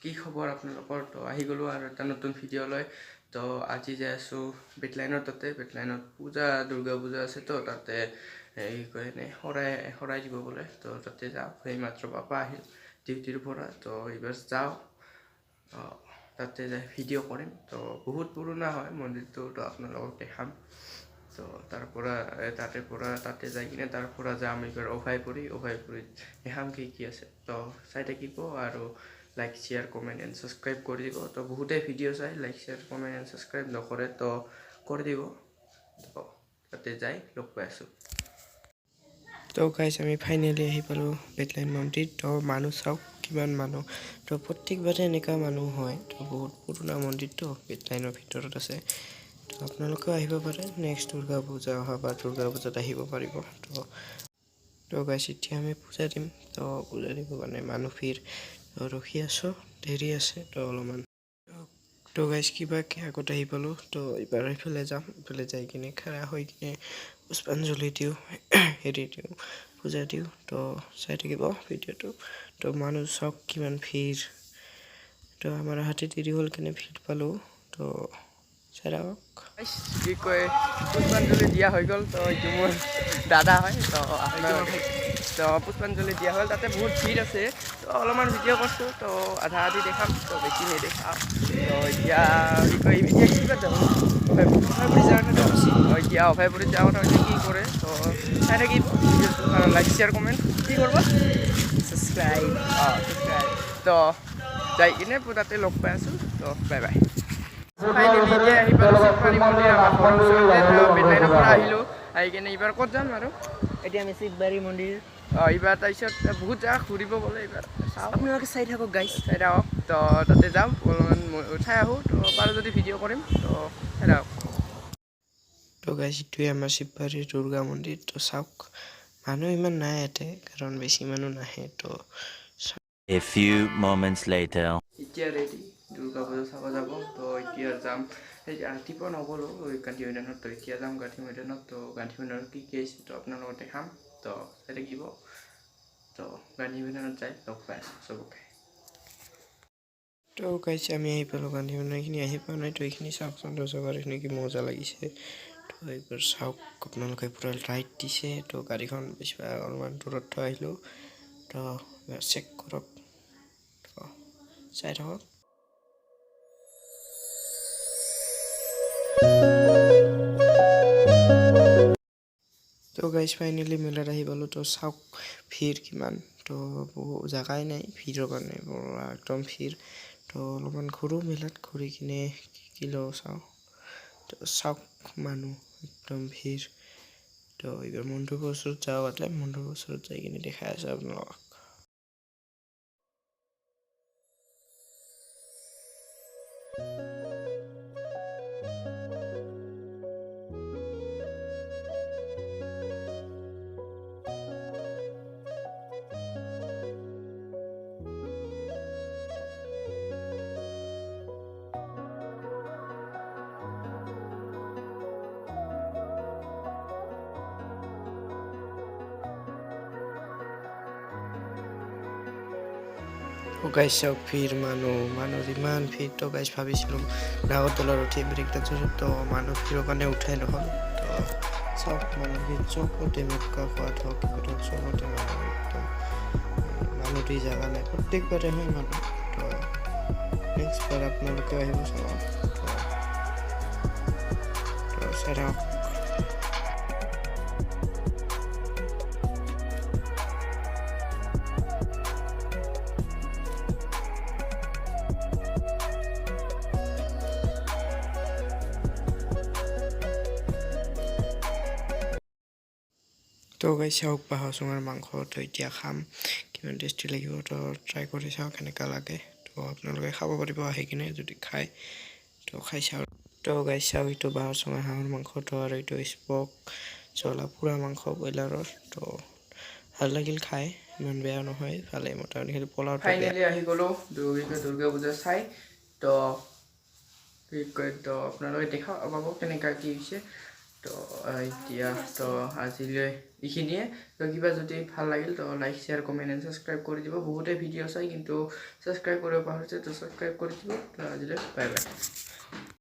কি খবৰ আপোনালোকৰ তো আহি গ'লোঁ আৰু এটা নতুন ভিডিঅ' লৈ তো আজি যাই আছোঁ বেটলাইনৰ তাতে বেটলাইনত পূজা দুৰ্গা পূজা আছে তো তাতে এই কয় শৰাই দিব বোলে তো তাতে যাওঁ সেই মাত্ৰ পাপা আহিল ডিউটিৰ পৰা তো এইবাৰ যাওঁ তাতে যাই ভিডিঅ' কৰিম তো বহুত পুৰণা হয় মন্দিৰটো তো আপোনালোকক দেখাম তো তাতে যাই কিনে তাৰ পৰা যাম এইবাৰ অভয়াপুৰীত দেখাম কি আছে তো চাই থাকিব আৰু like share comment and subscribe কৰি দিব তো বহুতে ভিডিঅ' চাই like share comment and subscribe নকৰে তো কৰি দিব তো তাতে যাই লগ পাই আছোঁ তো গাইজ আমি ফাইনেলি আহি পালোঁ বেটলাইন মন্দিৰ তো মানুহ চাওক কিমান মানুহ তো প্ৰত্যেকবাৰে এনেকুৱা মানুহ হয় তো বহুত পুৰণা মন্দিৰটো বেটলাইনৰ ভিতৰত আছে তো আপোনালোকেও আহিব পাৰে নেক্সট দুৰ্গা পূজা অহাবাৰ দুৰ্গা পূজাত আহিব পাৰিব তো গাইজ এতিয়া আমি পূজা দিম তো পূজা দিব কাৰণে মানুহ ভিৰ ৰখি আছোঁ দেৰি আছে তো অলপমান তো গাইজ কিবাকৈ আগত আহি পালোঁ তো এইবাৰ এইফালে যাম এইফালে যাই কিনে খাৰা হৈ কিনে পুষ্পাঞ্জলি দিওঁ দিওঁ পূজা দিওঁ তো চাই থাকিব ভিডিঅ'টো তো মানুহ চাওক কিমান ভিৰ তো আমাৰ হাতী দেৰি হ'ল কিনে ভিৰ পালোঁ তো চাই থাকক কি কয় পুষ্পাঞ্জলি দিয়া হৈ গ'ল তো এইটো মোৰ দাদা হয় তো আপোনাৰ তো পুষ্পাঞ্জলি দিয়া হ'ল তাতে বহুত ভিৰ আছে তো অলপমান ভিডিঅ' কৰিছোঁ তো আধা আধি দেখাম তো বেছি নেদেখাম তো এতিয়া কি কয় এতিয়া কিবা যাব অভয়াপুৰী যাওঁ এতিয়া অভয়াপুৰীত যাওঁ তাৰমানে কি কৰে তো চাই থাকিব ভিডিঅ'টো আৰু লাইক শ্বেয়াৰ কমেণ্ট কি কৰিব ছাবস্ক্ৰাইব তো যাই কিনে তাতে লগ পাই আছোঁ তো বাই বাই ফাইনেলি এতিয়া আহি পালোঁ শিৱবাৰী মন্দিৰ আমাৰ ঘৰৰ ওচৰতে তো বেটলাইনৰ পৰা আহিলোঁ আহি কিনে এইবাৰ ক'ত যাম আৰু এতিয়া আমি শিৱবাৰী মন্দিৰ এইবাৰ তাৰপিছত বহুত জেগা ঘূৰিব গ'লে এইবাৰ চাওঁ আপোনালোকে চাই থাকক গাইজ চাই থাকক তো তাতে যাম অলপমান চাই আহোঁ তো পাৰোঁ যদি ভিডিঅ' কৰিম তো চাই থাকক তো গাইজ এইটোৱে আমাৰ শিৱবাৰীৰ দুৰ্গা মন্দিৰ তো চাওক মানুহ ইমান নাই ইয়াতে কাৰণ বেছি মানুহ নাহে তো A few moments later. এতিয়া ৰেডি দুৰ্গা পূজা চাব যাব তো এতিয়া যাম সেই ৰাতিপুৱা নগ'লোঁ গান্ধী মৈদানত তো এতিয়া যাম গান্ধী মৈদানত তো গান্ধী মৈদানত কি আছে তো আপোনালোকক দেখাম তো চাই থাকিব তো গান্ধী মৈদানত যাই লগ পাই আছোঁ চবকে তো গাইছে আমি আহি পালোঁ গান্ধী মৈদান এইখিনি আহি পোৱা নাই তো এইখিনি চাওকচোন তো জেগাখিনি কি মজা লাগিছে তো এইবাৰ চাওক আপোনালোকে পূৰা লাইট দিছে তো গাড়ীখন বেছিভাগ অলপমান দূৰত থৈ আহিলোঁ তো চেক কৰক তো চাই থাকক তো গাইজ ফাইনেলি মেলাত আহি পালোঁ তো চাওক ভিৰ কিমান তো জেগাই নাই ভিৰৰ কাৰণে একদম ভিৰ তো অলপমান ঘূৰোঁ মেলাত ঘূৰি কিনে কি লওঁ চাওঁ তো চাওক মানুহ একদম ভিৰ তো এইবাৰ মন্দিৰৰ ওচৰত যাওঁ মন্দিৰৰ ওচৰত যাই কিনে দেখাই আছোঁ আপোনালোকক গাইজ চাওক ভিৰ মানুহৰ ইমান ভিৰ তো গাইজ ভাবিছিলোঁ নাৱৰ তলত উঠি ব্ৰেকটা চলিত তো মানুহ ভিৰৰ কাৰণে উঠাই নহ'ল তো চাওক মানুহ ভিৰ চবতে মেকা খোৱাত হওক কিবা চবতে মানুহ একদম মানুহটো জেগা নাই প্ৰত্যেকবাৰে হয় মানুহ তো নেক্সট বাৰ আপোনালোকে আহিব চাব তো চাই থাকক তো গাইজ চাওক বাঁহৰ চুঙাৰ মাংস তো এতিয়া খাম কিমান টেষ্টি লাগিব তো ট্ৰাই কৰি চাওঁ কেনেকুৱা লাগে তো আপোনালোকে খাব পাৰিব আহি কিনে যদি খায় তো খাই চাওক তো গাইজ চাওক এইটো বাঁহৰ চুঙাৰ হাঁহৰ মাংসটো আৰু এইটো স্পক জ্বলা পোৰা মাংস ব্ৰইলাৰৰ তো ভাল লাগিল খাই ইমান বেয়া নহয় ভালে মোটামুটি খালি পোলাওটো ফাইনেলি আহি গ'লোঁ দুৰ্গা পূজা চাই তো কি কয় তো আপোনালোকে দেখা পাব কেনেকুৱা কি হৈছে তো এতিয়া তো আজিলৈ এইখিনিয়ে তো কিবা যদি ভাল লাগিল তো like share comment and subscribe কৰি দিব বহুতে ভিডিঅ' চাই কিন্তু ছাবস্ক্ৰাইব কৰিব পাহৰিছে তো ছাবস্ক্ৰাইব কৰি দিব তো আজিলৈ বাই বাই